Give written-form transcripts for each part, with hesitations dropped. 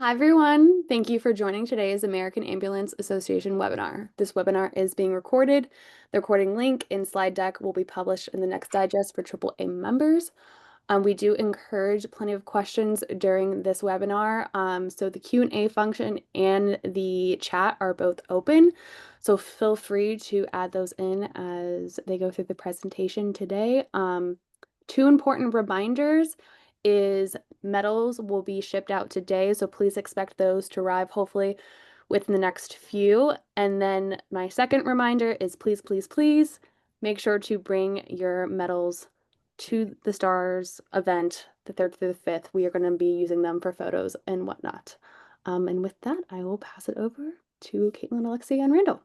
Hi, everyone. Thank you for joining today's American Ambulance Association webinar. This webinar is being recorded. The recording link and slide deck will be published in the next digest for AAA members. We do encourage plenty of questions during this webinar. So the Q&A function and the chat are both open. So feel free to add those in as they go through the presentation today. Two important reminders is medals will be shipped out today, so please expect those to arrive hopefully within the next few. And then my second reminder is please, please, please make sure to bring your medals to the STARS event, the 3rd through the 5th. We are going to be using them for photos and whatnot. And with that, I will pass it over to Caitlin, Alexia, and Randall.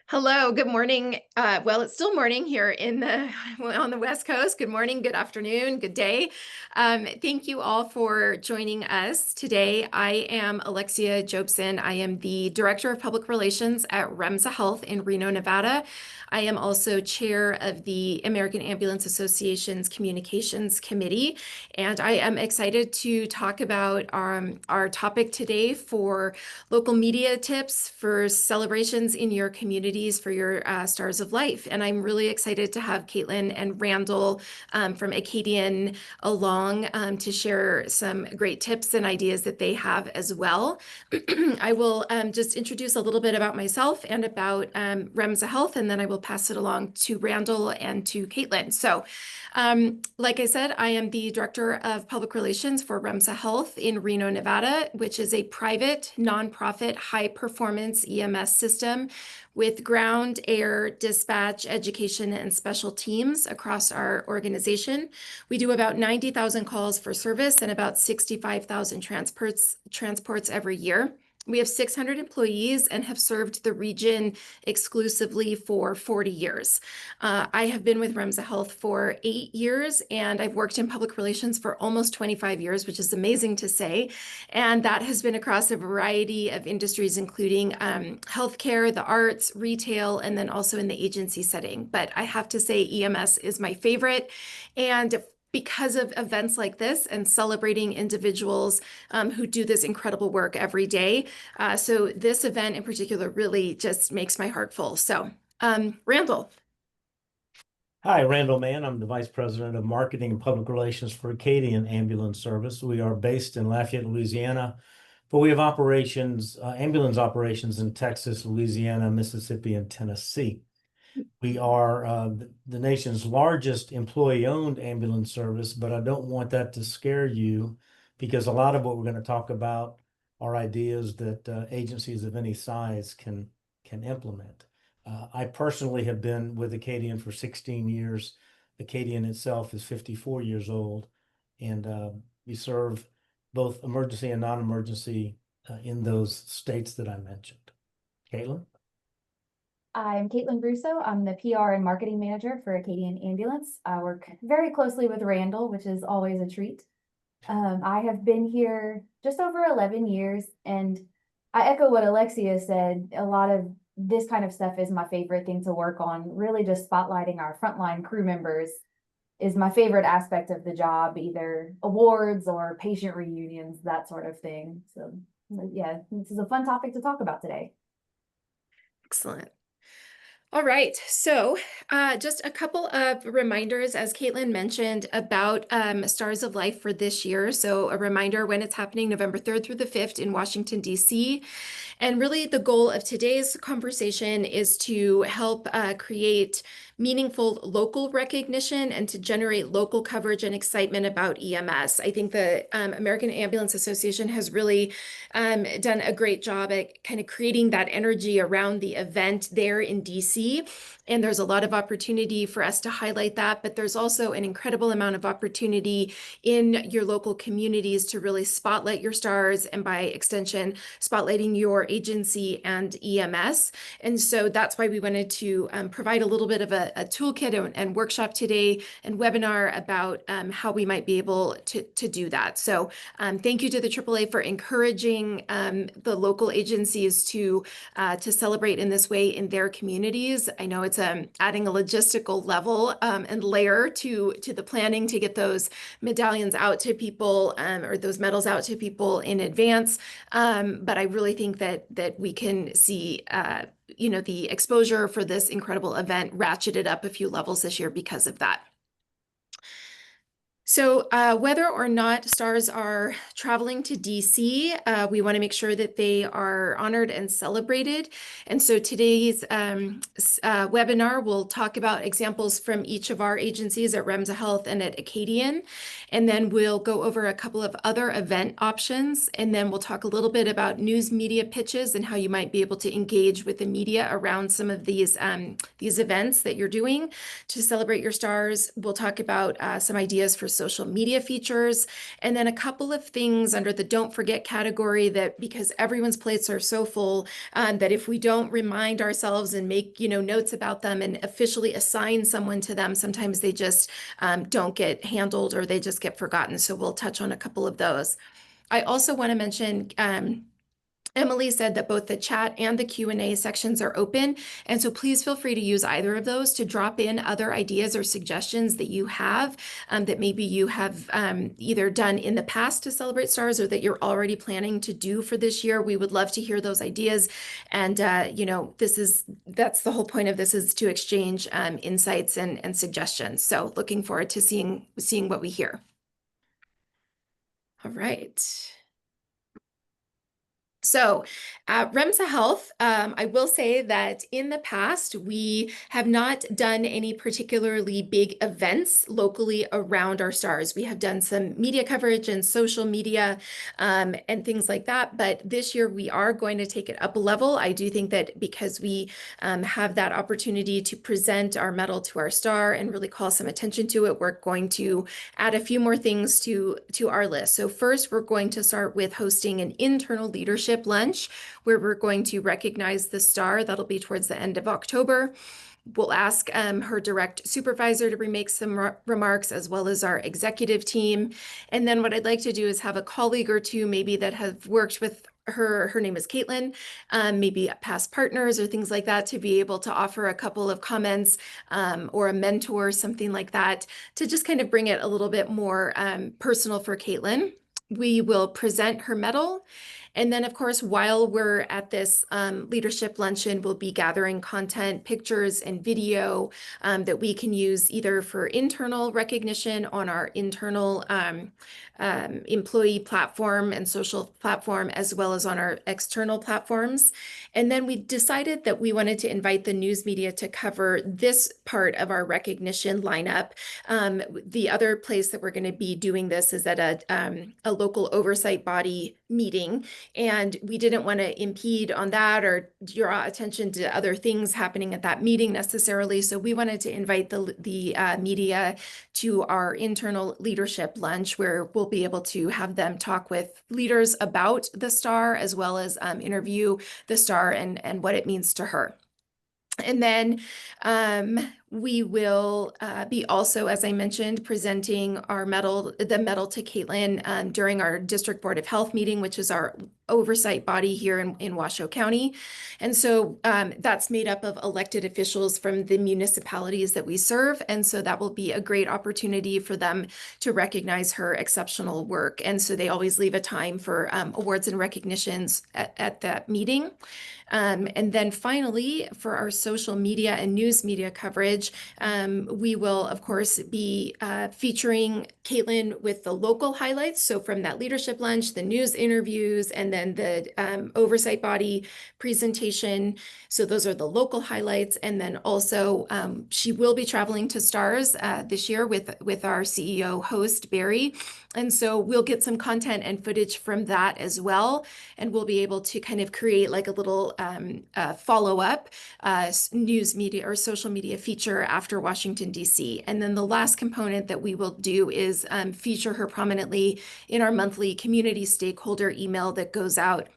Hello, good morning. Well, it's still morning here on the West Coast. Good morning, good afternoon, good day. Thank you all for joining us today. I am Alexia Jobson. I am the Director of Public Relations at Remsa Health in Reno, Nevada. I am also chair of the American Ambulance Association's Communications Committee, and I am excited to talk about our topic today for local media tips for celebrations in your communities for your Stars of Life. And I'm really excited to have Caitlin and Randall from Acadian along to share some great tips and ideas that they have as well. I will just introduce a little bit about myself and about Remsa Health, and then I will pass it along to Randall and to Caitlin. So like I said, I am the Director of Public Relations for Remsa Health in Reno, Nevada, which is a private, nonprofit, high-performance EMS system with ground, air, dispatch, education, and special teams across our organization. We do about 90,000 calls for service and about 65,000 transports every year. We have 600 employees and have served the region exclusively for 40 years. I have been with Remsa Health for 8 years, and I've worked in public relations for almost 25 years, which is amazing to say. And that has been across a variety of industries, including healthcare, the arts, retail, and then also in the agency setting. But I have to say EMS is my favorite. And because of events like this and celebrating individuals who do this incredible work every day. So this event in particular really just makes my heart full. So Randall. Hi, Randall Mann. I'm the Vice President of Marketing and Public Relations for Acadian Ambulance Service. We are based in Lafayette, Louisiana, but we have ambulance operations in Texas, Louisiana, Mississippi, and Tennessee. We are the nation's largest employee-owned ambulance service, but I don't want that to scare you because a lot of what we're going to talk about are ideas that agencies of any size can implement. I personally have been with Acadian for 16 years. Acadian itself is 54 years old, and we serve both emergency and non-emergency in those states that I mentioned. Caitlin? I'm Caitlin Russo. I'm the PR and marketing manager for Acadian Ambulance. I work very closely with Randall, which is always a treat. I have been here just over 11 years, and I echo what Alexia said. A lot of this kind of stuff is my favorite thing to work on. Really just spotlighting our frontline crew members is my favorite aspect of the job, either awards or patient reunions, that sort of thing. So yeah, this is a fun topic to talk about today. Excellent. All right, so just a couple of reminders, as Caitlin mentioned, about Stars of Life for this year. So a reminder when it's happening November 3rd through the 5th in Washington, D.C. And really the goal of today's conversation is to help create meaningful local recognition and to generate local coverage and excitement about EMS. I think the American Ambulance Association has really done a great job at kind of creating that energy around the event there in DC. And there's a lot of opportunity for us to highlight that, but there's also an incredible amount of opportunity in your local communities to really spotlight your stars and by extension, spotlighting your agency and EMS. And so that's why we wanted to provide a little bit of a toolkit and workshop today and webinar about how we might be able to do that. So thank you to the AAA for encouraging the local agencies to celebrate in this way in their communities. I know it's adding a logistical level and layer to the planning to get those medallions out to people or those medals out to people in advance. But I really think that we can see the exposure for this incredible event ratcheted up a few levels this year because of that. So whether or not stars are traveling to DC, we want to make sure that they are honored and celebrated. And so today's webinar will talk about examples from each of our agencies at Remsa Health and at Acadian. And then we'll go over a couple of other event options. And then we'll talk a little bit about news media pitches and how you might be able to engage with the media around some of these events that you're doing to celebrate your stars. We'll talk about some ideas for social media features, and then a couple of things under the don't forget category that because everyone's plates are so full that if we don't remind ourselves and make notes about them and officially assign someone to them, sometimes they just don't get handled or they just get forgotten. So we'll touch on a couple of those. I also want to mention Emily said that both the chat and the Q&A sections are open, and so please feel free to use either of those to drop in other ideas or suggestions that you have that maybe you have either done in the past to celebrate stars or that you're already planning to do for this year. We would love to hear those ideas, and that's the whole point of this, is to exchange insights and suggestions. So looking forward to seeing what we hear. All right. So at Remsa Health, I will say that in the past, we have not done any particularly big events locally around our stars. We have done some media coverage and social media and things like that. But this year, we are going to take it up a level. I do think that because we have that opportunity to present our medal to our star and really call some attention to it, we're going to add a few more things to our list. So first, we're going to start with hosting an internal leadership lunch where we're going to recognize the star. That'll be towards the end of October. We'll ask her direct supervisor to make some remarks, as well as our executive team. And then what I'd like to do is have a colleague or two maybe that have worked with her name is Caitlin, maybe past partners or things like that, to be able to offer a couple of comments or a mentor, something like that, to just kind of bring it a little bit more personal for Caitlin. We will present her medal. And then, of course, while we're at this leadership luncheon, we'll be gathering content, pictures, and video that we can use either for internal recognition on our internal employee platform and social platform, as well as on our external platforms. And then we decided that we wanted to invite the news media to cover this part of our recognition lineup. The other place that we're going to be doing this is at a local oversight body meeting. And we didn't want to impede on that or draw attention to other things happening at that meeting necessarily. So we wanted to invite the media to our internal leadership lunch, where we'll be able to have them talk with leaders about the star, as well as interview the star and what it means to her. And then we will be also, as I mentioned, presenting the medal to Caitlin during our District Board of Health meeting, which is our oversight body here in Washoe County. And so that's made up of elected officials from the municipalities that we serve. And so that will be a great opportunity for them to recognize her exceptional work. And so they always leave a time for awards and recognitions at that meeting. And then finally, for our social media and news media coverage, we will, of course, be featuring Caitlin with the local highlights. So from that leadership lunch, the news interviews, and then the oversight body presentation. So those are the local highlights. And then also she will be traveling to STARS this year with our CEO host, Barry. And so we'll get some content and footage from that as well. And we'll be able to kind of create like a little follow-up news media or social media feature after Washington, D.C. And then the last component that we will do is feature her prominently in our monthly community stakeholder email that goes out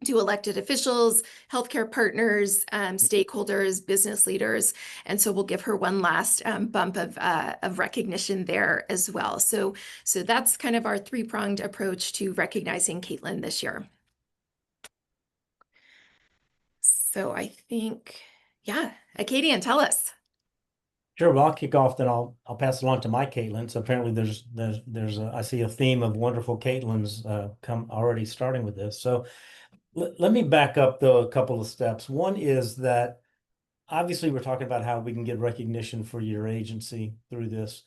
to elected officials, healthcare partners, stakeholders, business leaders. And so we'll give her one last bump of recognition there as well. So that's kind of our three-pronged approach to recognizing Caitlin this year. So I think, yeah, Acadian, tell us. Sure. Well, I'll kick off, then I'll pass it on to my Caitlin. So apparently I see a theme of wonderful Caitlins come already starting with this. So let me back up though a couple of steps. One is that obviously we're talking about how we can get recognition for your agency through this.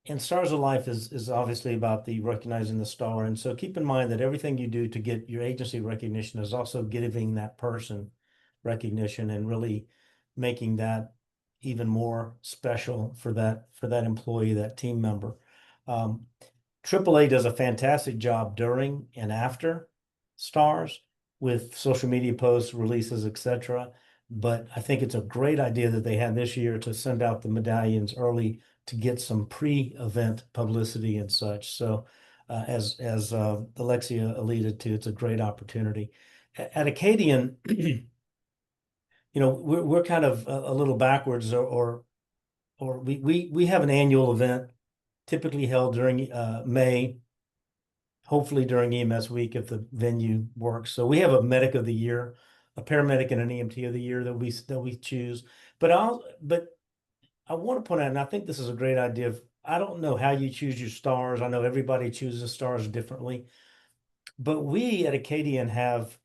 And Stars of Life is obviously about the recognizing the star. And so keep in mind that everything you do to get your agency recognition is also giving that person recognition and really making that even more special for that employee, that team member. AAA does a fantastic job during and after Stars with social media posts, releases, etc. But I think it's a great idea that they had this year to send out the medallions early to get some pre-event publicity and such. So as Alexia alluded to, it's a great opportunity. At Acadian, we're kind of a little backwards, or we have an annual event typically held during May, hopefully during EMS week if the venue works. So we have a medic of the year, a paramedic, and an EMT of the year that we choose. But I want to point out, and I think this is a great idea. I don't know how you choose your stars. I know everybody chooses stars differently, but we at Acadian have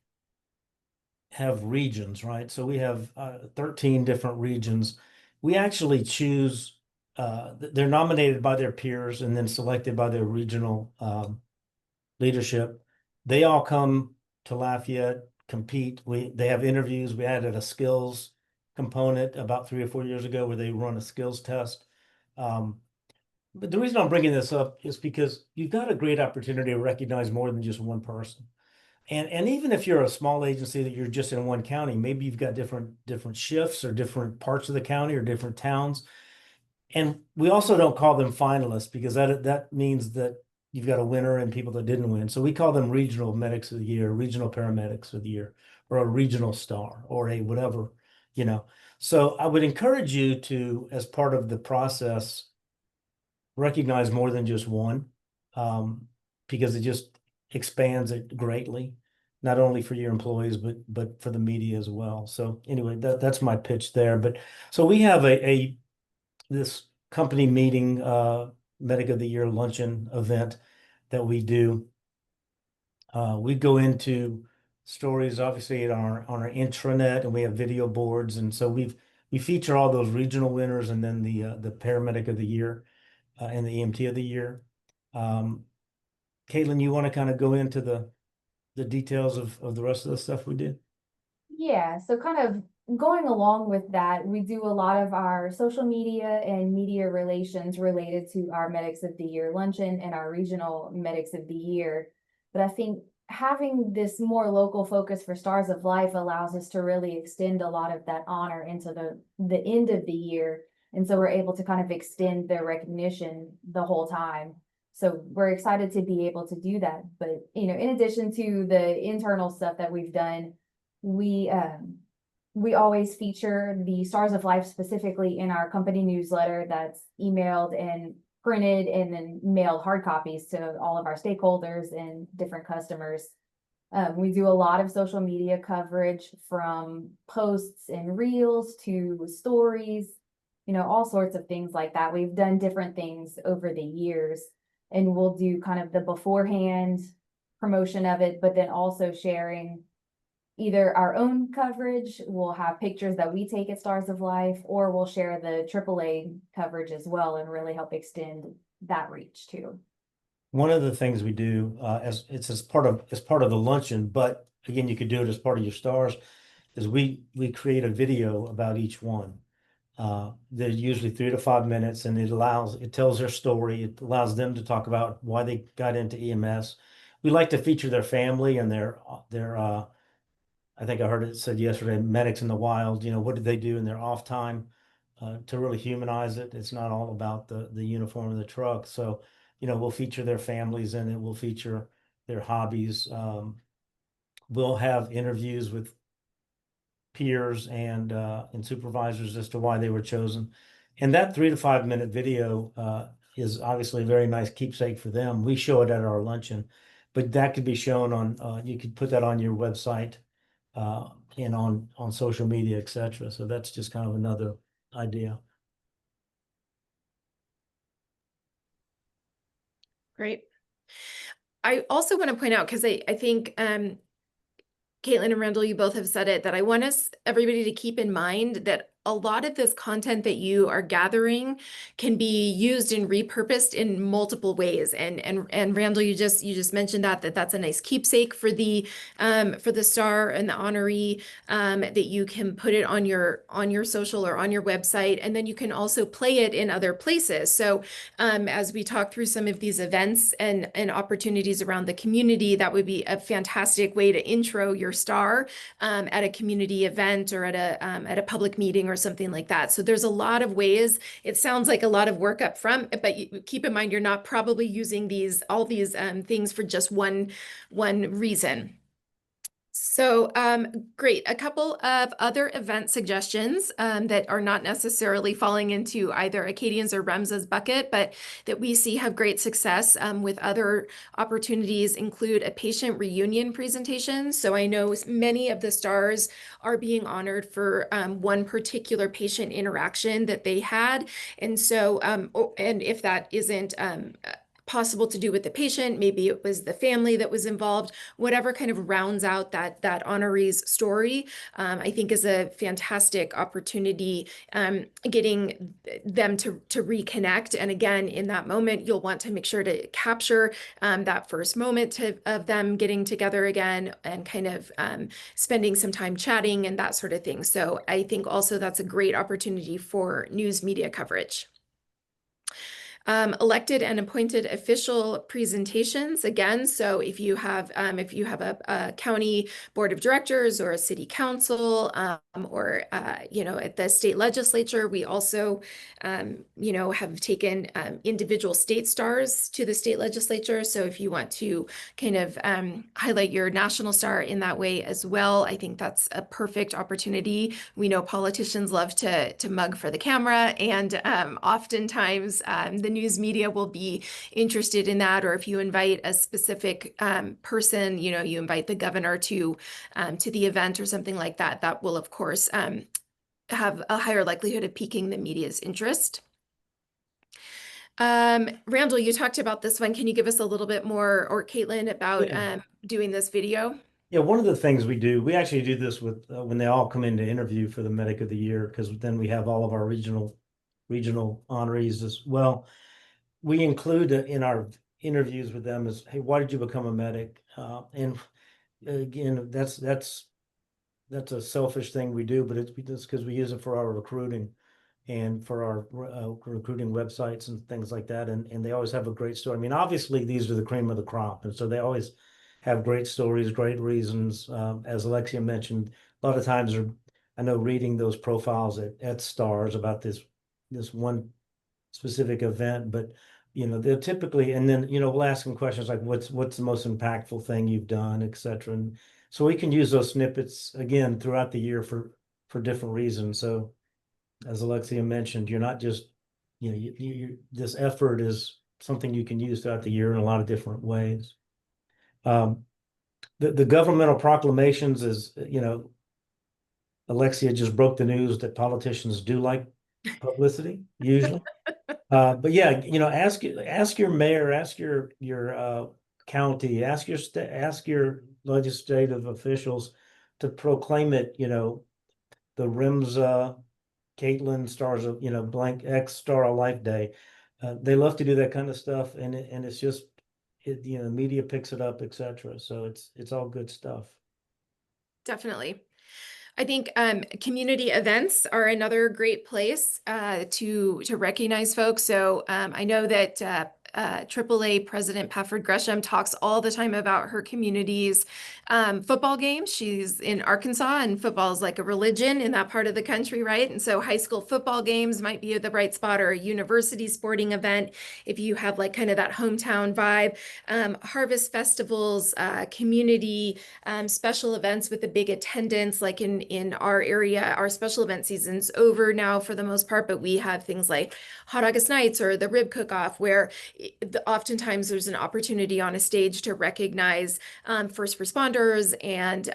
regions, right? So we have 13 different regions. We actually choose, they're nominated by their peers and then selected by their regional leadership. They all come to Lafayette, compete. They have interviews. We added a skills component about 3 or 4 years ago where they run a skills test. But the reason I'm bringing this up is because you've got a great opportunity to recognize more than just one person. And even if you're a small agency that you're just in one county, maybe you've got different shifts or different parts of the county or different towns. And we also don't call them finalists because that means that you've got a winner and people that didn't win. So we call them regional medics of the year, regional paramedics of the year, or a regional star, or a whatever, So I would encourage you to, as part of the process, recognize more than just one, because it just expands it greatly, not only for your employees, but for the media as well. So anyway, that's my pitch there. But so we have this company meeting, Medic of the Year luncheon event that we do. We go into stories obviously on our intranet, and we have video boards, and so we feature all those regional winners and then the paramedic of the year and the EMT of the year. Caitlin, you want to kind of go into the details of the rest of the stuff we did? Yeah, so kind of going along with that, we do a lot of our social media and media relations related to our Medics of the Year luncheon and our regional Medics of the Year. But I think having this more local focus for Stars of Life allows us to really extend a lot of that honor into the end of the year. And so we're able to kind of extend the recognition the whole time. So we're excited to be able to do that. But, in addition to the internal stuff that we've done, we always feature the Stars of Life specifically in our company newsletter that's emailed and printed and then mailed hard copies to all of our stakeholders and different customers. We do a lot of social media coverage, from posts and reels to stories, all sorts of things like that. We've done different things over the years, and we'll do kind of the beforehand promotion of it, but then also sharing either our own coverage. We'll have pictures that we take at Stars of Life, or we'll share the AAA coverage as well and really help extend that reach too. One of the things we do, as part of the luncheon, but again, you could do it as part of your stars, is we create a video about each one. They're usually 3 to 5 minutes, and it tells their story. It allows them to talk about why they got into EMS. We like to feature their family and their I think I heard it said yesterday, medics in the wild, what did they do in their off time, to really humanize it. It's not all about the uniform and the truck. So, we'll feature their families, and it will feature their hobbies. we'll have interviews with peers and supervisors as to why they were chosen. And that 3 to 5 minute video is obviously a very nice keepsake for them. We show it at our luncheon, but that could be shown on, you could put that on your website and on social media, etc. So that's just kind of another idea. Great. I also want to point out, because I think Caitlin and Randall, you both have said it, that I want everybody to keep in mind that a lot of this content that you are gathering can be used and repurposed in multiple ways. And Randall, you just mentioned that's a nice keepsake for the star and the honoree, that you can put it on your social or on your website, and then you can also play it in other places. So as we talk through some of these events and opportunities around the community, that would be a fantastic way to intro your star at a community event or at a public meeting or something like that. So there's a lot of ways. It sounds like a lot of work up front, but keep in mind you're not probably using all these things for just one reason. So great. A couple of other event suggestions that are not necessarily falling into either Acadians or REMSA's bucket, but that we see have great success with other opportunities include a patient reunion presentation. So I know many of the stars are being honored for one particular patient interaction that they had. And so, and if that isn't possible to do with the patient, maybe it was the family that was involved, whatever kind of rounds out that honoree's story, I think is a fantastic opportunity, getting them to reconnect. And again, in that moment, you'll want to make sure to capture that first moment of them getting together again and kind of spending some time chatting and that sort of thing. So I think also that's a great opportunity for news media coverage. Elected and appointed official presentations again. So if you have a county board of directors or a city council, or at the state legislature, we also have taken individual state stars to the state legislature. So if you want to kind of highlight your national star in that way as well, I think that's a perfect opportunity. We know politicians love to mug for the camera, and oftentimes the news media will be interested in that. Or if you invite a specific person, you invite the governor to the event or something like that, that will of course have a higher likelihood of piquing the media's interest. Randall, you talked about this one. Can you give us a little bit more, or Caitlin, about doing this video? Yeah, one of the things we actually do this with when they all come in to interview for the Medic of the Year, because then we have all of our regional honorees as well. We include in our interviews with them is, hey, why did you become a medic? And again, that's a selfish thing we do, but it's because we use it for our recruiting and for our recruiting websites and things like that. And they always have a great story. I mean, obviously these are the cream of the crop. And so they always have great stories, great reasons. As Alexia mentioned, a lot of times I know reading those profiles at Stars about this one specific event, but they're typically, and then we'll ask them questions like what's the most impactful thing you've done, etc. And so we can use those snippets again throughout the year for different reasons. So as Alexia mentioned, you're not just this effort is something you can use throughout the year in a lot of different ways. The governmental proclamations is, Alexia just broke the news that politicians do like publicity usually. But yeah, ask your mayor, ask your county, ask your legislative officials to proclaim it. The RIMS Caitlin stars of blank X Star of Life Day. They love to do that kind of stuff, and it's just media picks it up, etc. So it's all good stuff. Definitely. I think community events are another great place to recognize folks. So I know that AAA President Pafford Gresham talks all the time about her community's football games. She's in Arkansas, and football is like a religion in that part of the country, right? And so high school football games might be the right spot, or a university sporting event if you have like kind of that hometown vibe. Harvest festivals, community special events with a big attendance, like in our area, our special event season's over now for the most part, but we have things like Hot August Nights or the Rib Cook-Off, where oftentimes there's an opportunity on a stage to recognize first responders and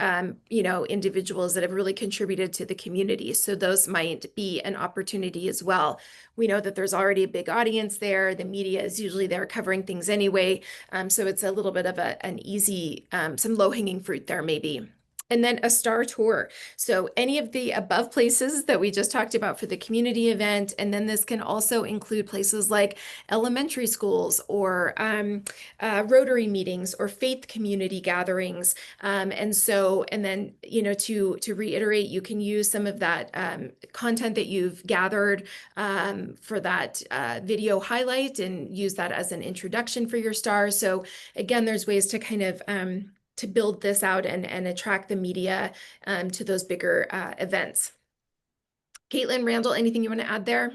individuals that have really contributed to the community. So those might be an opportunity as well. We know that there's already a big audience there. The media is usually there covering things anyway. So it's a little bit of an easy, some low-hanging fruit there maybe. And then a star tour. So any of the above places that we just talked about for the community event, and then this can also include places like elementary schools or Rotary meetings or faith community gatherings. And then, to reiterate, you can use some of that content that you've gathered for that video highlight and use that as an introduction for your star. So again, there's ways to kind of to build this out and attract the media to those bigger events. Caitlin, Randall, anything you want to add there?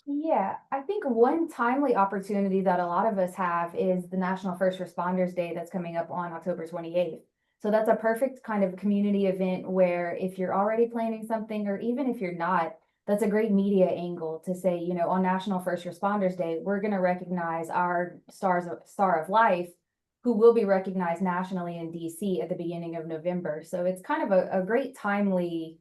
Yeah, I think one timely opportunity that a lot of us have is the National First Responders Day that's coming up on October 28th. So that's a perfect kind of community event where if you're already planning something, or even if you're not, that's a great media angle to say, on National First Responders Day, we're going to recognize our Star of Life, who will be recognized nationally in DC at the beginning of November. So it's kind of a great timely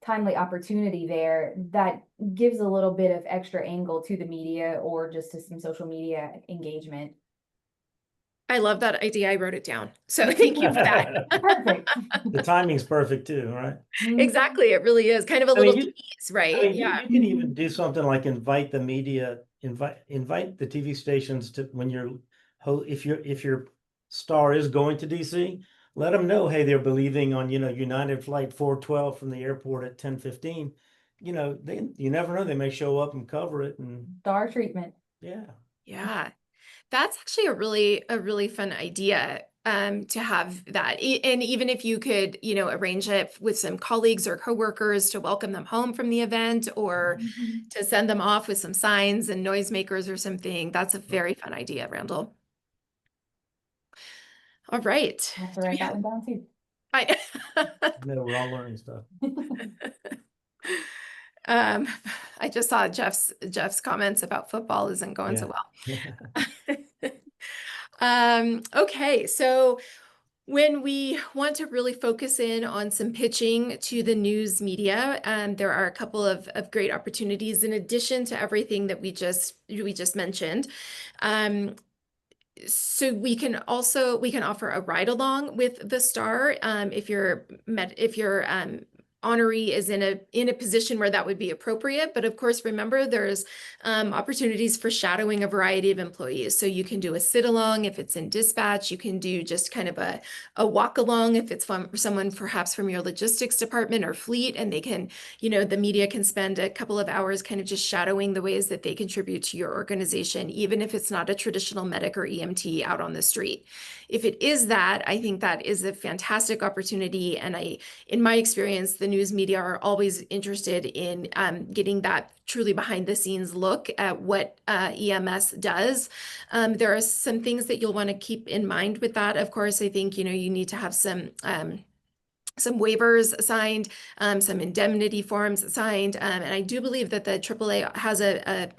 opportunity there that gives a little bit of extra angle to the media or just to some social media engagement. I love that idea. I wrote it down. So thank you for that. Perfect. The timing's perfect too, right? Exactly. It really is kind of a little tease, right? You can even do something like invite the media, invite the TV stations to when if your star is going to DC, let them know, hey, they're believing on, United Flight 412 from the airport at 10:15. You never know, they may show up and cover it. And Star treatment. Yeah. That's actually a really fun idea to have that. And even if you could, arrange it with some colleagues or coworkers to welcome them home from the event, or to send them off with some signs and noisemakers or something. That's a very fun idea, Randall. All right. I have to write that one down too. No, we're all learning stuff. I just saw Jeff's comments about football isn't going so well. Okay, so when we want to really focus in on some pitching to the news media, there are a couple of great opportunities in addition to everything that we just mentioned. So we can offer a ride along with the star if your honoree is in a position where that would be appropriate. But of course, remember there's opportunities for shadowing a variety of employees. So you can do a sit along if it's in dispatch. You can do just kind of a walk along if it's from someone perhaps from your logistics department or fleet, and they can, the media can spend a couple of hours kind of just shadowing the ways that they contribute to your organization, even if it's not a traditional medic or EMT out on the street. If it is that, I think that is a fantastic opportunity. And in my experience, the news media are always interested in getting that truly behind the scenes look at what EMS does. There are some things that you'll want to keep in mind with that. Of course, I think, you need to have some waivers signed, some indemnity forms signed, and I do believe that the AAA has a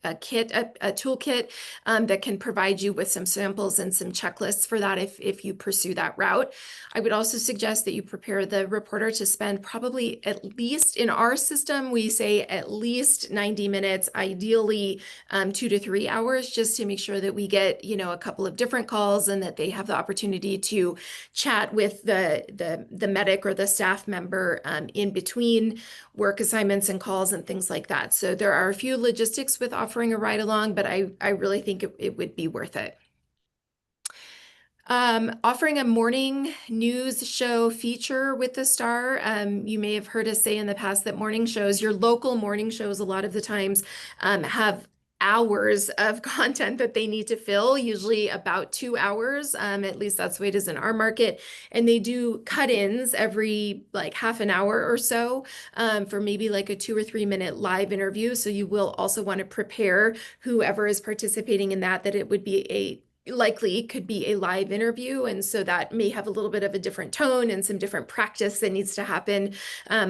toolkit that can provide you with some samples and some checklists for that if you pursue that route. I would also suggest that you prepare the reporter to spend probably at least, in our system, we say at least 90 minutes, ideally 2 to 3 hours, just to make sure that we get, a couple of different calls and that they have the opportunity to chat with the medic or the staff member in between work assignments and calls and things like that. So there are a few logistics with offering a ride along, but I really think it would be worth it. Offering a morning news show feature with the star. You may have heard us say in the past that morning shows, your local morning shows, a lot of the times have hours of content that they need to fill, usually about 2 hours. At least that's the way it is in our market. And they do cut-ins every like half an hour or so for maybe like a 2 or 3 minute live interview. So you will also want to prepare whoever is participating in that it would be likely could be a live interview. And so that may have a little bit of a different tone and some different practice that needs to happen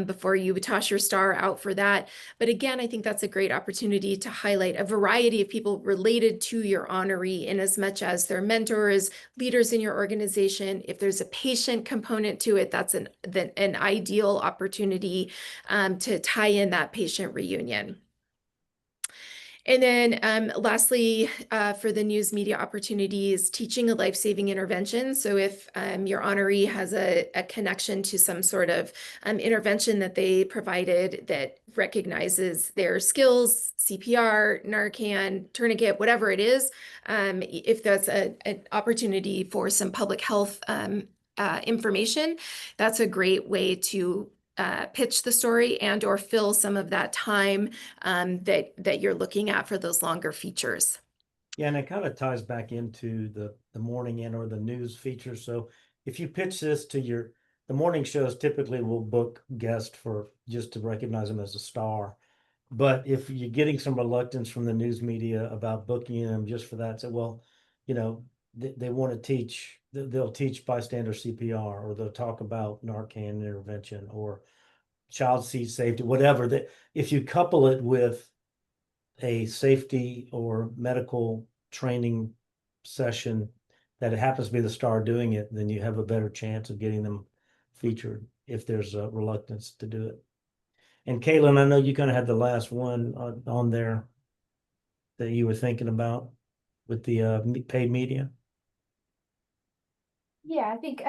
before you toss your star out for that. But again, I think that's a great opportunity to highlight a variety of people related to your honoree, in as much as their mentors, leaders in your organization. If there's a patient component to it, that's an ideal opportunity to tie in that patient reunion. And then lastly, for the news media opportunities, teaching a life-saving intervention. So if your honoree has a connection to some sort of intervention that they provided that recognizes their skills, CPR, Narcan, tourniquet, whatever it is, if that's an opportunity for some public health information, that's a great way to pitch the story and or fill some of that time that you're looking at for those longer features. Yeah, and it kind of ties back into the morning and or the news feature. So if you pitch this to the morning shows typically will book guests for just to recognize them as a star. But if you're getting some reluctance from the news media about booking them just for that, say, well, they want to teach, they'll teach bystander CPR, or they'll talk about Narcan intervention or child seat safety, whatever. That if you couple it with a safety or medical training session that it happens to be the star doing it, then you have a better chance of getting them featured if there's a reluctance to do it. And Caitlin, I know you kind of had the last one on there that you were thinking about with the paid media. Yeah, I think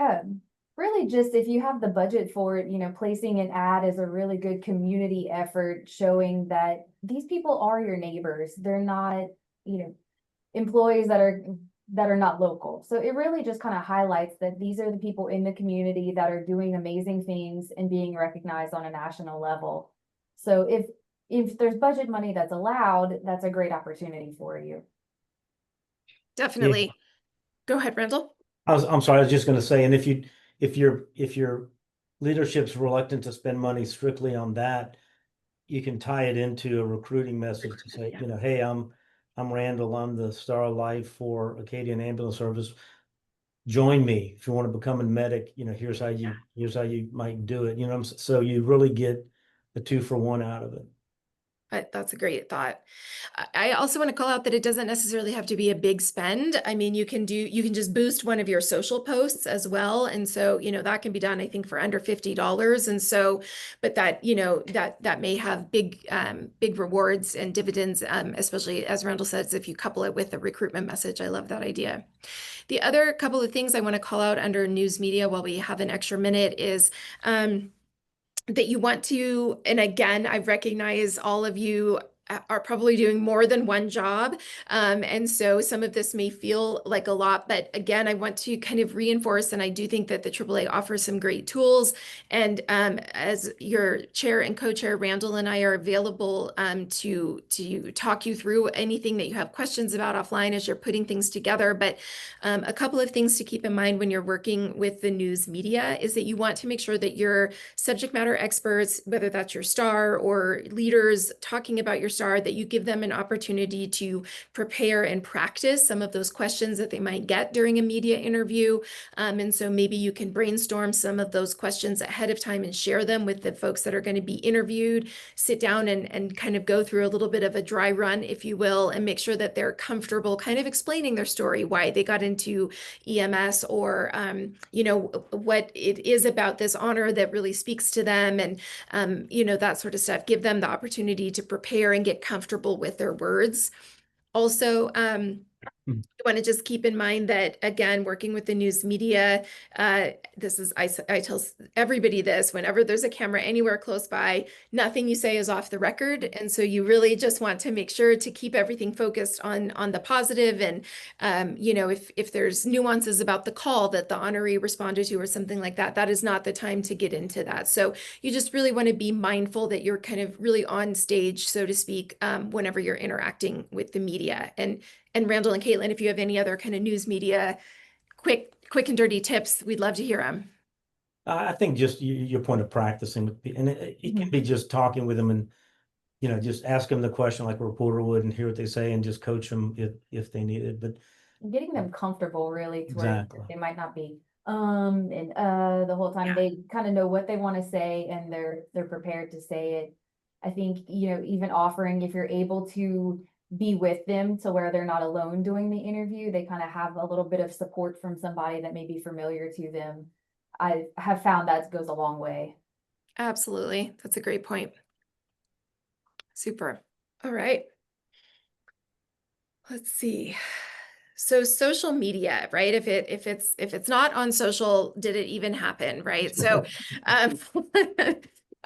really just if you have the budget for it, placing an ad is a really good community effort showing that these people are your neighbors. They're not, employees that are not local. So it really just kind of highlights that these are the people in the community that are doing amazing things and being recognized on a national level. So if there's budget money that's allowed, that's a great opportunity for you. Definitely. Yeah. Go ahead, Randall. I'm sorry, I was just going to say, and if your leadership's reluctant to spend money strictly on that, you can tie it into a recruiting message to say, Yeah. hey, I'm Randall, I'm the star of life for Acadian Ambulance Service. Join me if you want to become a medic. Here's how you might do it. So you really get the 2-for-1 out of it. That's a great thought. I also want to call out that it doesn't necessarily have to be a big spend. I mean, you can just boost one of your social posts as well. And so, that can be done, I think, for under $50. And so, but that, that may have big rewards and dividends, especially as Randall says, if you couple it with a recruitment message. I love that idea. The other couple of things I want to call out under news media while we have an extra minute is, that you want to, and again, I recognize all of you are probably doing more than one job. And so some of this may feel like a lot, but again, I want to kind of reinforce, and I do think that the AAA offers some great tools. And as your chair and co-chair, Randall and I are available to talk you through anything that you have questions about offline as you're putting things together. But a couple of things to keep in mind when you're working with the news media is that you want to make sure that your subject matter experts, whether that's your star or leaders talking about your star, that you give them an opportunity to prepare and practice some of those questions that they might get during a media interview. And so maybe you can brainstorm some of those questions ahead of time and share them with the folks that are going to be interviewed, sit down and kind of go through a little bit of a dry run, if you will, and make sure that they're comfortable kind of explaining their story, why they got into EMS, or, what it is about this honor that really speaks to them, and, that sort of stuff. Give them the opportunity to prepare and get comfortable with their words. Also, Hmm. You want to just keep in mind that, again, working with the news media, this is, I tell everybody this, whenever there's a camera anywhere close by, nothing you say is off the record. And so you really just want to make sure to keep everything focused on the positive. And, if there's nuances about the call that the honoree responded to or something like that, that is not the time to get into that. So you just really want to be mindful that you're kind of really on stage, so to speak, whenever you're interacting with the media. And Randall and Caitlin, if you have any other kind of news media, quick and dirty tips, we'd love to hear them. I think just your point of practicing with and it can be just talking with them and just ask them the question like a reporter would and hear what they say and just coach them if they need it. But Getting them comfortable really to where exactly. they might not be and the whole time. Yeah. They kind of know what they want to say and they're prepared to say it. I think, even offering, if you're able to be with them to where they're not alone doing the interview, they kind of have a little bit of support from somebody that may be familiar to them. I have found that goes a long way. Absolutely. That's a great point. Super. All right. Let's see. So social media, right? If it's not on social, did it even happen, right? So um,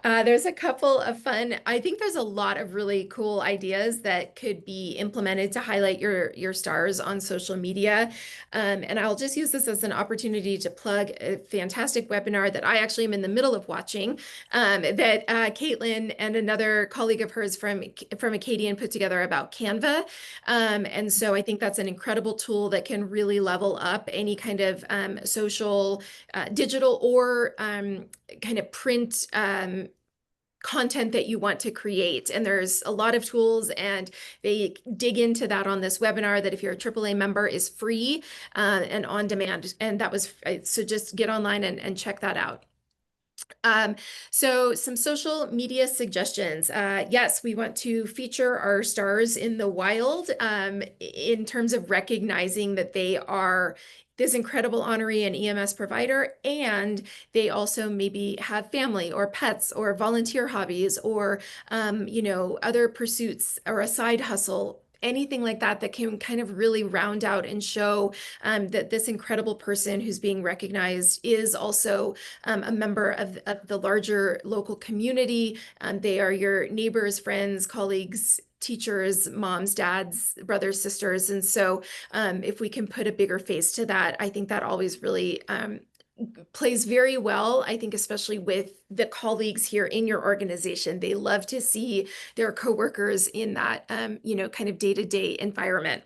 there's a couple of fun, I think there's a lot of really cool ideas that could be implemented to highlight your stars on social media. And I'll just use this as an opportunity to plug a fantastic webinar that I actually am in the middle of watching, that Caitlin and another colleague of hers from Acadian put together about Canva. And so I think that's an incredible tool that can really level up any kind of social, digital, or kind of print content that you want to create. And there's a lot of tools, and they dig into that on this webinar that if you're a AAA member is free and on demand. And that was, so just get online and check that out. So some social media suggestions. Yes, we want to feature our stars in the wild in terms of recognizing that they are this incredible honoree and EMS provider, and they also maybe have family or pets or volunteer hobbies or other pursuits or a side hustle, anything like that that can kind of really round out and show that this incredible person who's being recognized is also a member of the larger local community. They are your neighbors, friends, colleagues, teachers, moms, dads, brothers, sisters. And so if we can put a bigger face to that, I think that always really plays very well. I think especially with the colleagues here in your organization, they love to see their coworkers in that, kind of day-to-day environment.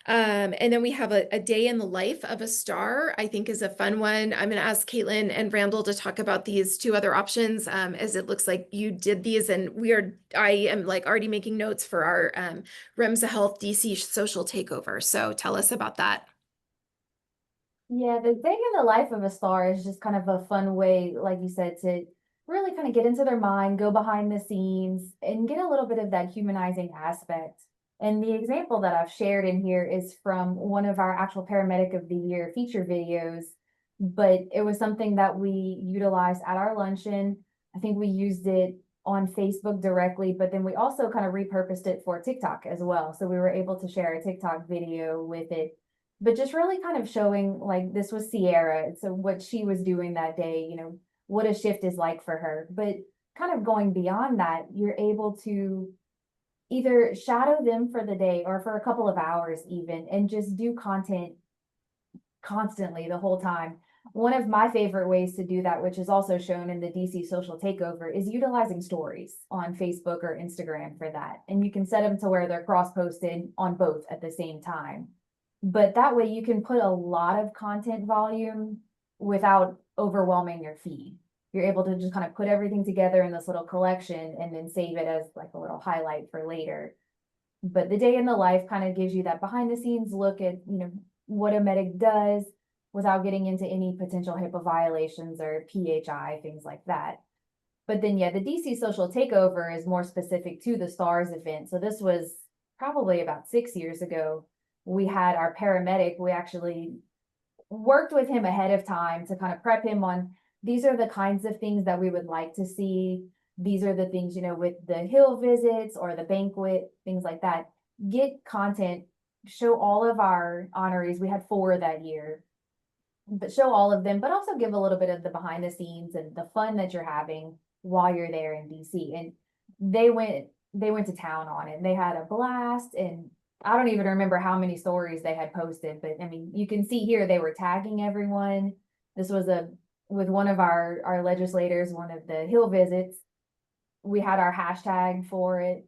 And then we have a day in the life of a star, I think is a fun one. I'm going to ask Caitlin and Randall to talk about these two other options, as it looks like you did these, and I am like already making notes for our Remsa Health DC social takeover. So tell us about that. Yeah, the day in the life of a star is just kind of a fun way, like you said, to really kind of get into their mind, go behind the scenes, and get a little bit of that humanizing aspect. And the example that I've shared in here is from one of our actual Paramedic of the Year feature videos, but it was something that we utilized at our luncheon. I think we used it on Facebook directly, but then we also kind of repurposed it for TikTok as well. So we were able to share a TikTok video with it, but just really kind of showing, like, this was Sierra. So what she was doing that day, what a shift is like for her. But kind of going beyond that, you're able to either shadow them for the day or for a couple of hours even, and just do content constantly the whole time. One of my favorite ways to do that, which is also shown in the DC social takeover, is utilizing stories on Facebook or Instagram for that. And you can set them to where they're cross-posted on both at the same time. But that way you can put a lot of content volume without overwhelming your feed. You're able to just kind of put everything together in this little collection and then save it as like a little highlight for later. But the day in the life kind of gives you that behind the scenes look at, what a medic does without getting into any potential HIPAA violations or PHI, things like that. But then, yeah, the DC social takeover is more specific to the STARS event. So this was probably about 6 years ago. We had our paramedic, we actually worked with him ahead of time to kind of prep him on, these are the kinds of things that we would like to see. These are the things, with the hill visits or the banquet, things like that. Get content show all of our honorees. We had 4 that year, but show all of them, but also give a little bit of the behind the scenes and the fun that you're having while you're there in DC. And they went to town on it, and they had a blast. And I don't even remember how many stories they had posted, but I mean, you can see here they were tagging everyone. This was with one of our legislators, one of the Hill visits. We had our hashtag for it,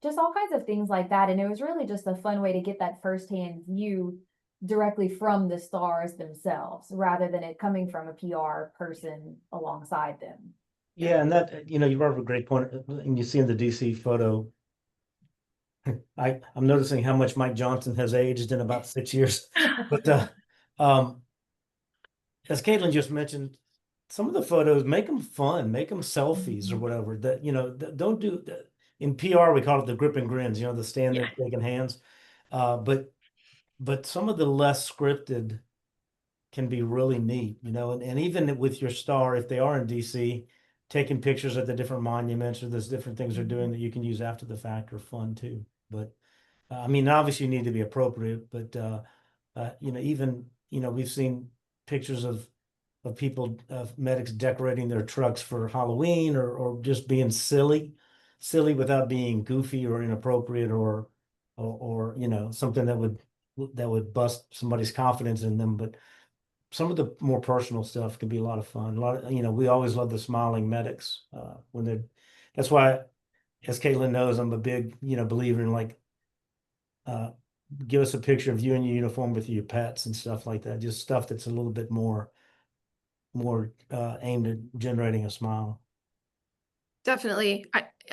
just all kinds of things like that. And it was really just a fun way to get that firsthand view directly from the stars themselves, rather than it coming from a PR person alongside them. Yeah, and that, you brought up a great point. And you see in the DC photo, I'm noticing how much Mike Johnson has aged in about 6 years. But um, as Caitlin just mentioned, some of the photos, make them fun, make them selfies or whatever. That don't do that. In PR, we call it the grip and grins. The stand there Yeah. shaking hands. But some of the less scripted can be really neat, and even with your star, if they are in DC, taking pictures at the different monuments or there's different things they're doing that you can use after the fact are fun too. But I mean, obviously you need to be appropriate, but even we've seen pictures of people, of medics decorating their trucks for Halloween or just being silly without being goofy or inappropriate or something that would bust somebody's confidence in them. But some of the more personal stuff can be a lot of fun. A lot of, we always love the smiling medics when they're. That's why, as Caitlin knows, I'm a big believer in like uh, give us a picture of you in your uniform with your pets and stuff like that. Just stuff that's a little bit more aimed at generating a smile. Definitely.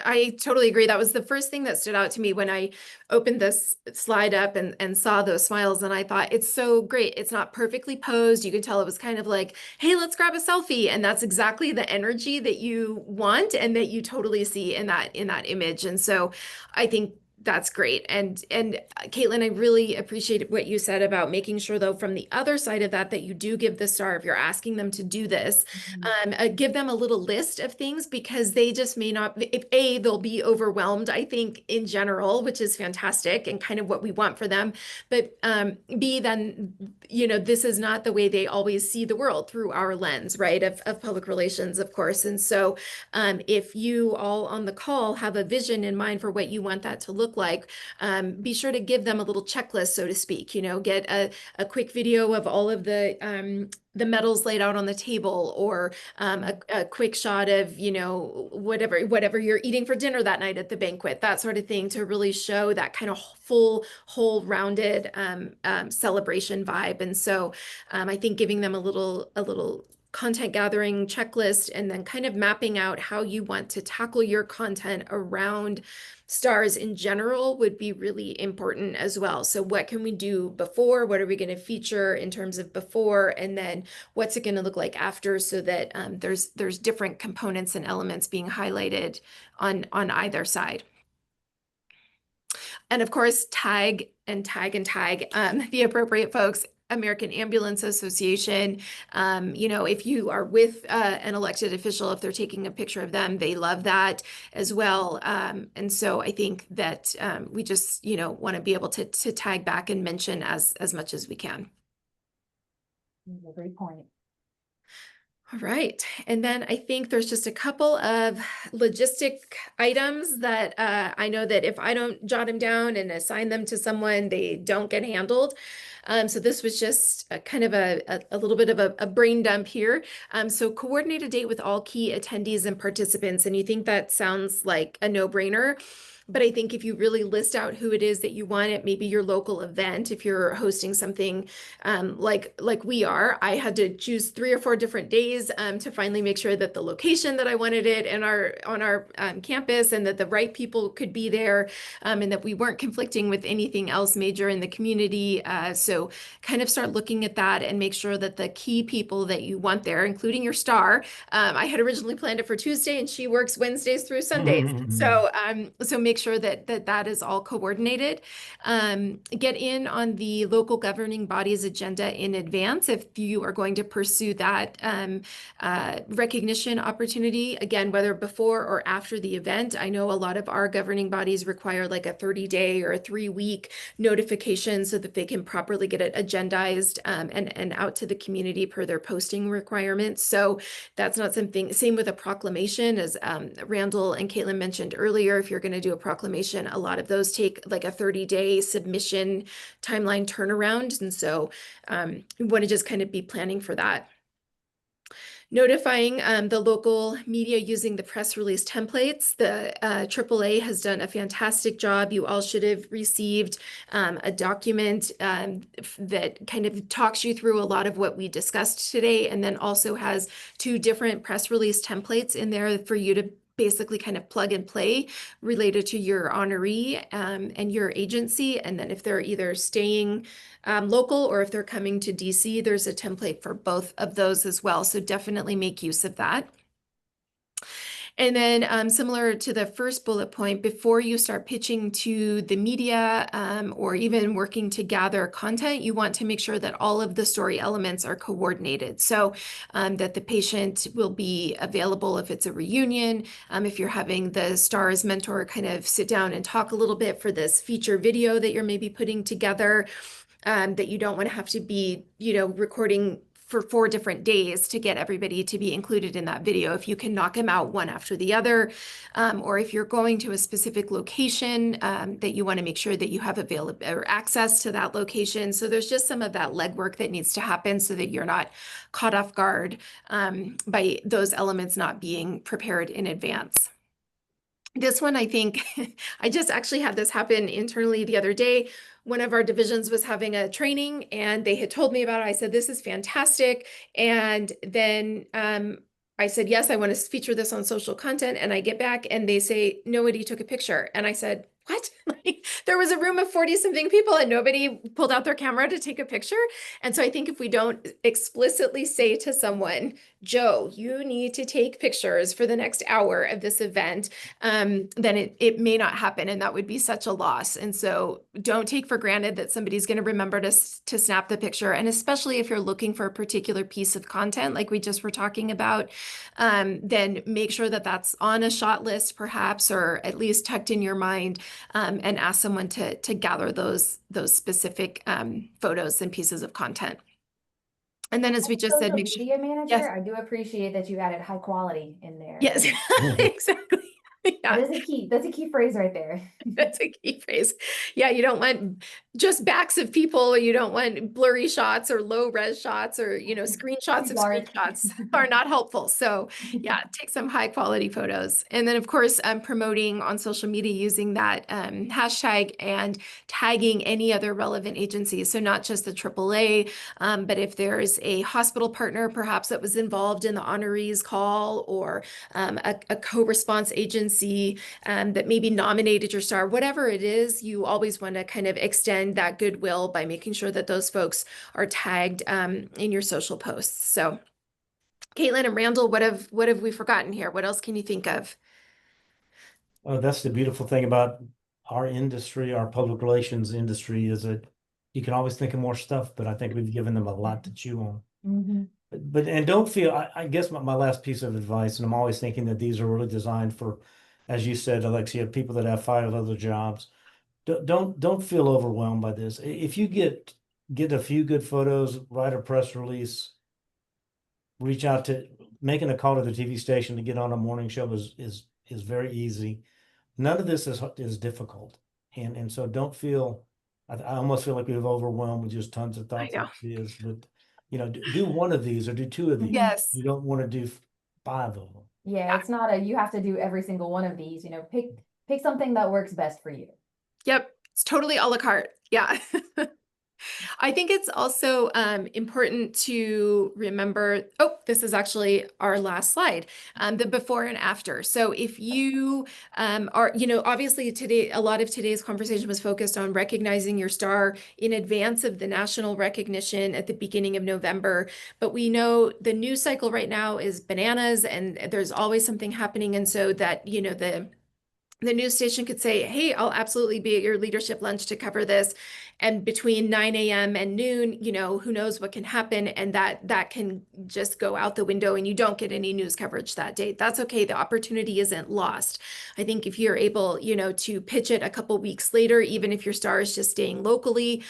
I totally agree. That was the first thing that stood out to me when I opened this slide up and saw those smiles. And I thought, it's so great. It's not perfectly posed. You could tell it was kind of like, hey, let's grab a selfie. And that's exactly the energy that you want and that you totally see in that image. And so I think that's great. And Caitlin, I really appreciate what you said about making sure, though, from the other side of that, that you do give the star, if you're asking them to do this, give them a little list of things, because they just may not, if they'll be overwhelmed, I think, in general, which is fantastic and kind of what we want for them. But B, then, this is not the way they always see the world, through our lens, right, of public relations, of course. And so if you all on the call have a vision in mind for what you want that to look like, be sure to give them a little checklist, so to speak. Get a quick video of all of the medals laid out on the table, or a quick shot of whatever you're eating for dinner that night at the banquet, that sort of thing, to really show that kind of full, whole rounded celebration vibe. And so I think giving them a little content gathering checklist, and then kind of mapping out how you want to tackle your content around stars in general would be really important as well. So what can we do before? What are we going to feature in terms of before? And then what's it going to look like after, so that there's different components and elements being highlighted on either side. And of course, tag the appropriate folks. American Ambulance Association. If you are with an elected official, if they're taking a picture of them, they love that as well. And so I think that we just, want to be able to tag back and mention as much as we can. Great point. All right. And then I think there's just a couple of logistic items that I know that if I don't jot them down and assign them to someone, they don't get handled. So this was just kind of a little bit of a brain dump here. So coordinate a date with all key attendees and participants. And you think that sounds like a no-brainer. But I think if you really list out who it is that you want, it maybe your local event, if you're hosting something like we are, I had to choose 3 or 4 different days to finally make sure that the location that I wanted it on our campus, and that the right people could be there, and that we weren't conflicting with anything else major in the community. So kind of start looking at that and make sure that the key people that you want there, including your star, I had originally planned it for Tuesday and she works Wednesdays through Sundays. So make make sure that that is all coordinated. Get in on the local governing body's agenda in advance if you are going to pursue that recognition opportunity, again, whether before or after the event. I know a lot of our governing bodies require like a 30-day or a 3-week notification so that they can properly get it agendized and out to the community per their posting requirements. So that's not something, same with a proclamation, as Randall and Caitlin mentioned earlier. If you're going to do a proclamation, a lot of those take like a 30-day submission timeline turnaround. And so we want to just kind of be planning for that. Notifying the local media using the press release templates. The AAA has done a fantastic job. You all should have received a document that kind of talks you through a lot of what we discussed today, and then also has 2 different press release templates in there for you to basically kind of plug and play related to your honoree and your agency. And then if they're either staying local or if they're coming to DC, there's a template for both of those as well. So definitely make use of that. And then similar to the first bullet point, before you start pitching to the media or even working to gather content, you want to make sure that all of the story elements are coordinated. So that the patient will be available if it's a reunion, if you're having the STARS mentor kind of sit down and talk a little bit for this feature video that you're maybe putting together, that you don't want to have to be, recording for 4 different days to get everybody to be included in that video. If you can knock them out one after the other, or if you're going to a specific location, that you want to make sure that you have available or access to that location. So there's just some of that legwork that needs to happen so that you're not caught off guard by those elements not being prepared in advance. This one, I think, I just actually had this happen internally the other day. One of our divisions was having a training and they had told me about it. I said, this is fantastic. And then I said, yes, I want to feature this on social content. And I get back and they say, nobody took a picture. And I said, what? Like, there was a room of 40 something people and nobody pulled out their camera to take a picture. And so I think if we don't explicitly say to someone, Joe, you need to take pictures for the next hour of this event, then it may not happen. And that would be such a loss. And so don't take for granted that somebody's going to remember to snap the picture. And especially if you're looking for a particular piece of content, like we just were talking about, then make sure that that's on a shot list perhaps, or at least tucked in your mind, and ask someone to gather those specific photos and pieces of content. And then, as we just said, Social make sure. media manager, Yes. I do appreciate that you added high quality in there. Yes, exactly. Yeah. That's a key phrase right there. That's a key phrase. Yeah, you don't want just backs of people. You don't want blurry shots or low res shots, or screenshots of screenshots are not helpful. So yeah, take some high quality photos. And then of course, promoting on social media using that hashtag and tagging any other relevant agencies. So not just the AAA, but if there's a hospital partner perhaps that was involved in the honorees call, or a co-response agency that maybe nominated your star, whatever it is, you always want to kind of extend that goodwill by making sure that those folks are tagged in your social posts. So Caitlin and Randall, what have we forgotten here? What else can you think of? Oh, that's the beautiful thing about our industry, our public relations industry, is that you can always think of more stuff, but I think we've given them a lot to chew on. Mm-hmm. But and don't feel, I guess my last piece of advice, and I'm always thinking that these are really designed for, as you said, Alexia, people that have 5 other jobs. Don't feel overwhelmed by this. If you get a few good photos, write a press release, reach out to, making a call to the TV station to get on a morning show is very easy. None of this is difficult, and so don't feel. I almost feel like we've overwhelmed with just tons of thoughts and ideas, but do one of these or do 2 of these. Yes. You don't want to do 5 of them. Yeah, it's not you have to do every single one of these. Pick something that works best for you. Yep, it's totally a la carte. Yeah. I think it's also important to remember, this is actually our last slide, the before and after. So if you are, obviously today, a lot of today's conversation was focused on recognizing your star in advance of the national recognition at the beginning of November. But we know the news cycle right now is bananas and there's always something happening. And so that, the news station could say, hey, I'll absolutely be at your leadership lunch to cover this. And between 9 a.m. and noon, who knows what can happen. And that can just go out the window and you don't get any news coverage that day. That's okay. The opportunity isn't lost. I think if you're able, to pitch it a couple weeks later, even if your star is just staying locally,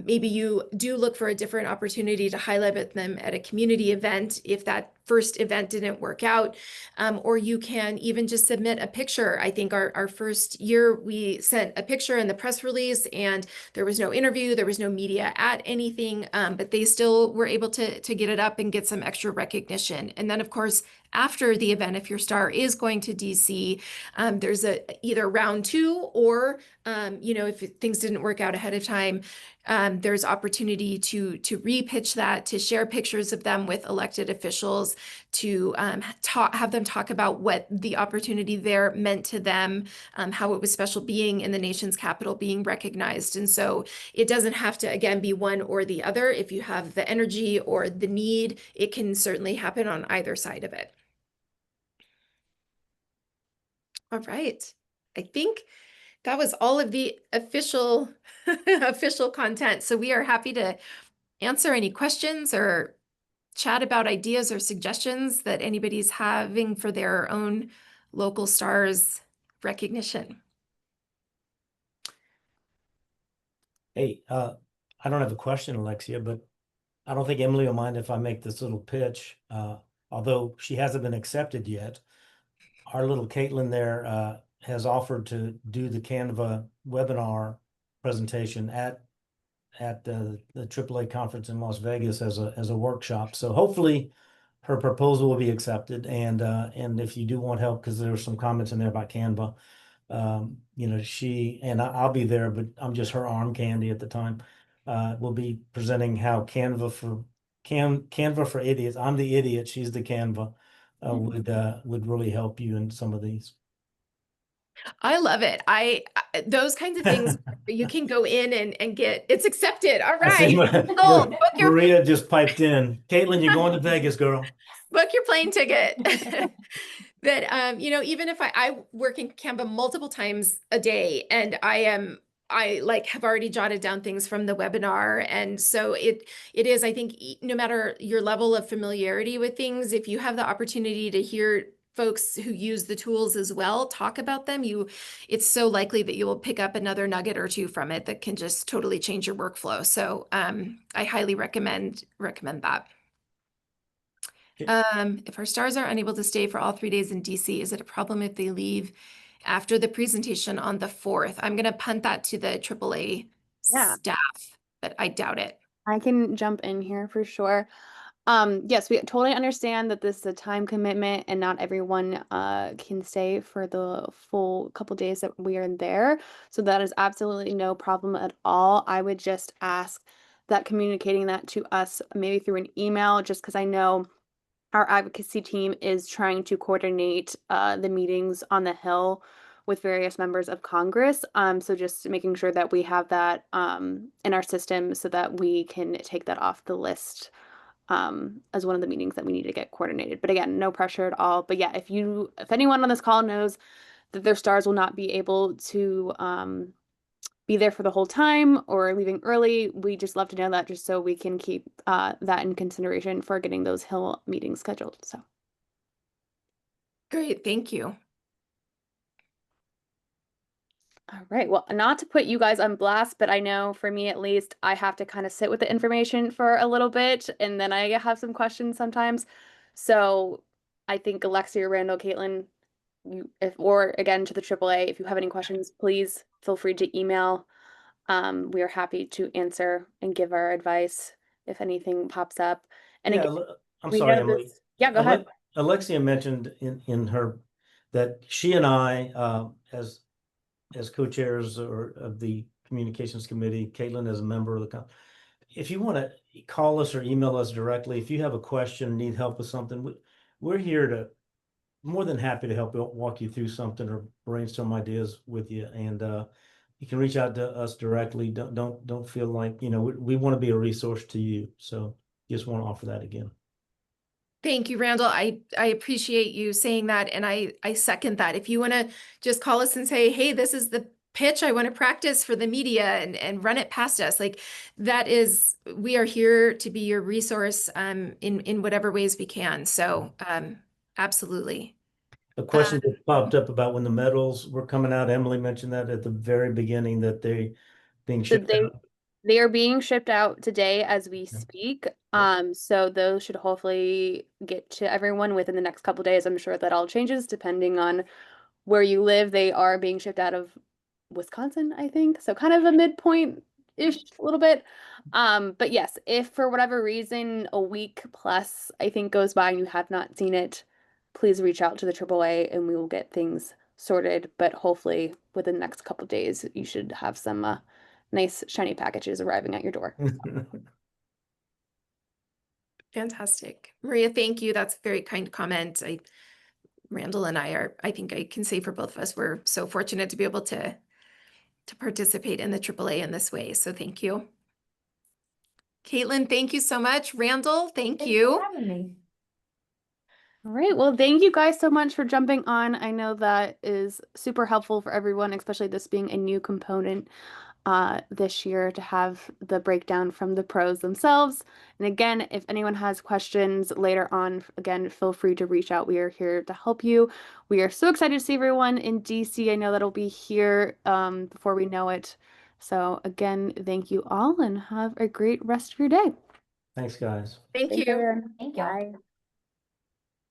maybe you do look for a different opportunity to highlight them at a community event if that first event didn't work out. Or you can even just submit a picture. I think our first year we sent a picture in the press release and there was no interview, there was no media at anything, but they still were able to get it up and get some extra recognition. And then of course, after the event, if your star is going to DC, there's either round two or, if things didn't work out ahead of time, there's opportunity to repitch that, to share pictures of them with elected officials, to have them talk about what the opportunity there meant to them, how it was special being in the nation's capital, being recognized. And so it doesn't have to, again, be one or the other. If you have the energy or the need, it can certainly happen on either side of it. All right. I think that was all of the official official content. So we are happy to answer any questions or chat about ideas or suggestions that anybody's having for their own local stars recognition. Hey, I don't have a question, Alexia, but I don't think Emily will mind if I make this little pitch. Although she hasn't been accepted yet, our little Caitlin there has offered to do the Canva webinar presentation at the AAA conference in Las Vegas as a workshop. So hopefully her proposal will be accepted. And if you do want help, because there were some comments in there about Canva, she and I'll be there, but I'm just her arm candy at the time. We'll be presenting how Canva for idiots. I'm the idiot. She's the Canva. Would really help you in some of these. I love it. Those kinds of things you can go in and get it's accepted. All I see right. Book your Maria just piped in. Caitlin, you're going to Vegas, girl. book your plane ticket. That even if I work in Canva multiple times a day and I like have already jotted down things from the webinar. And so it is, I think, no matter your level of familiarity with things, if you have the opportunity to hear folks who use the tools as well talk about them, it's so likely that you will pick up another nugget or two from it that can just totally change your workflow. So I highly recommend that. If our stars are unable to stay for all 3 days in DC, is it a problem if they leave after the presentation on the 4th? I'm going to punt that to the AAA staff, but I doubt it. I can jump in here for sure. Yes, we totally understand that this is a time commitment and not everyone can stay for the full couple days that we are there. So that is absolutely no problem at all. I would just ask that communicating that to us maybe through an email, just because I know our advocacy team is trying to coordinate the meetings on the Hill with various members of Congress. So just making sure that we have that in our system so that we can take that off the list as one of the meetings that we need to get coordinated. But again, no pressure at all. But yeah, if anyone on this call knows that their stars will not be able to be there for the whole time or leaving early, we just love to know that just so we can keep that in consideration for getting those Hill meetings scheduled. So Great, thank you. all right. Well, not to put you guys on blast, but I know for me at least, I have to kind of sit with the information for a little bit and then I have some questions sometimes. So I think Alexia, Randall, Caitlin, or again to the AAA, if you have any questions, please feel free to email. We are happy to answer and give our advice if anything pops up. And Yeah, again, I'm we sorry, know Emily. this. Yeah, go ahead. Alexia mentioned in her that she and I, as co-chairs of the communications committee, Caitlin as a member of the if you want to call us or email us directly, if you have a question, need help with something, we're here to more than happy to help walk you through something or brainstorm ideas with you. And you can reach out to us directly. Don't feel like, we want to be a resource to you. So just want to offer that again. Thank you, Randall. I appreciate you saying that, and I second that. If you want to just call us and say, hey, this is the pitch I want to practice for the media and run it past us, like that is, we are here to be your resource in whatever ways we can. So absolutely. A question that popped up about when the medals were coming out. Emily mentioned that at the very beginning that they being So shipped out. they are being shipped out today as we Yeah. speak. Yep. So those should hopefully get to everyone within the next couple days. I'm sure that all changes depending on where you live. They are being shipped out of Wisconsin, I think. So kind of a midpoint-ish a little bit. But yes, if for whatever reason a week plus I think goes by and you have not seen it, please reach out to the AAA and we will get things sorted. But hopefully within the next couple days you should have some nice shiny packages arriving at your door. Fantastic. Maria, thank you. That's a very kind comment. Randall and I are, I think I can say for both of us, we're so fortunate to be able to participate in the AAA in this way. So thank you. Caitlin, thank you so much. Randall, thank Thanks you. for having me. All right. Well, thank you guys so much for jumping on. I know that is super helpful for everyone, especially this being a new component this year to have the breakdown from the pros themselves. And again, if anyone has questions later on, again, feel free to reach out. We are here to help you. We are so excited to see everyone in DC. I know that'll be here before we know it. So again, thank you all and have a great rest of your day. Thanks, guys. Thank Thanks, you. everyone. Thank you. Bye.